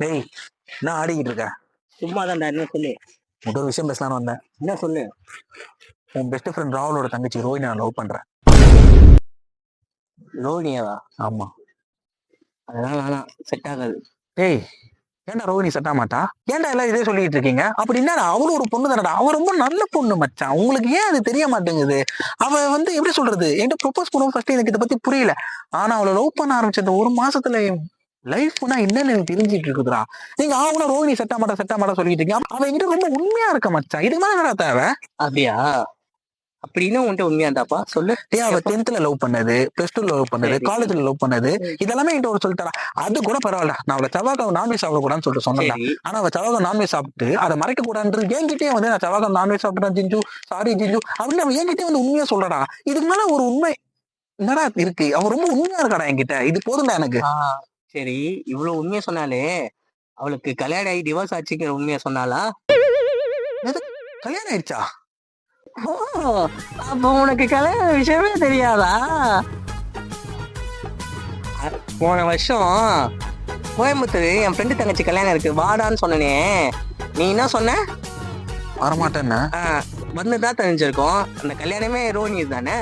டேய், என்ன ஆடிக்கிட்டு இருக்க? சும்மா தான்டா, என்ன சொல்லு. ஒரு விஷயம் பேசலாம்னு வந்தேன். என்ன சொல்லு. உன் பெஸ்ட் ஃப்ரெண்ட் ராகுலோட தங்கச்சி ரோஹினி நான் லவ் பண்றேன். ரோனியாவா? ஆமா. அதெல்லாம் வேணாம், செட் ஆகாது. டேய், ஏன்டா ரோஹினி செட் ஆக மாட்டா? ஏன்டா எல்லாம் இதே சொல்லிட்டு இருக்கீங்க? அப்படி என்னடா, அவளும் ஒரு பொண்ணு தானடா. அவ ரொம்ப நல்ல பொண்ணு மச்சான். உங்களுக்கு ஏன் அது தெரிய மாட்டேங்குது? அவ வந்து எப்படி சொல்றது, என்கிட்ட ப்ரொபோஸ் பண்ணுவோம் ஃபர்ஸ்ட் எனக்கு இதை பத்தி புரியல. ஆனா அவளை லவ் பண்ண ஆரம்பிச்ச இந்த ஒரு மாசத்துல லைஃப்னா என்னன்னு எனக்கு தெரிஞ்சிட்டு இருக்குதுடா. நீங்க ஆகுனா ரோஹினி செட் ஆக மாட்டா சொல்லிட்டு இருக்கீங்க. அவ என்கிட்ட ரொம்ப உண்மையா இருக்க மச்சான். இதுக்கு மேல என்னடா தேவை? அப்படியா? அப்படின்னு உன்கிட்ட உண்மையாண்டாப்பா சொல்லு. ஏன் அவ 10th லவ் பண்ணது, பிளஸ் 2 லவ் பண்ணது, சரி. காலேஜ்ல லவ் பண்ணது, இதெல்லாமே என்கிட்ட ஒரு சொல்லிட்டாரா. அது கூட பரவாயில்ல, நான் அவளை செவ்வாய்க்கிழமை நான்வெஜ் சாப்பிடக்கூடாதுன்னு சொல்லிட்டு சொன்னேன். சரி. ஆனா அவ செவ்வாய்க்கிழமை நான்வெஜ் சாப்பிட்டு அதை மறைக்க கூடாதுன்றது என்கிட்டயே வந்து நான் செவ்வாய்க்கிழமை நான்வெஜ் சாப்பிட்டேன் ஜிஞ்சு, சாரி ஜிஞ்சு அப்படின்னு அவன் என்கிட்டயே வந்து உண்மையா சொல்றடா. இதுக்கு மேல ஒரு உண்மை என்னடா இருக்கு? அவ ரொம்ப உண்மையா இருக்காடா என்கிட்ட. இது போதும்டா எனக்கு. சரி, இவ்வளவு உண்மையா சொன்னாலே அவளுக்கு கல்யாணம் ஆகி டிவோர்ஸ் ஆச்சுங்கிற உண்மையா சொன்னாலா? என்னது, கல்யாணம் ஆயிடுச்சா? ஓ, அப்ப உனக்கு கல்யாண விஷயமே தெரியாதா? போன வருஷம் கோயம்புத்தூர் என் ஃப்ரெண்டு தங்கச்சி கல்யாணம் இருக்கு, வாடான்னு சொன்னனே, நீ என்ன சொன்ன? வரமாட்டேன்னு. வந்துதான் தெரிஞ்சிருக்கோம். அந்த கல்யாணமே ரோனி தானே.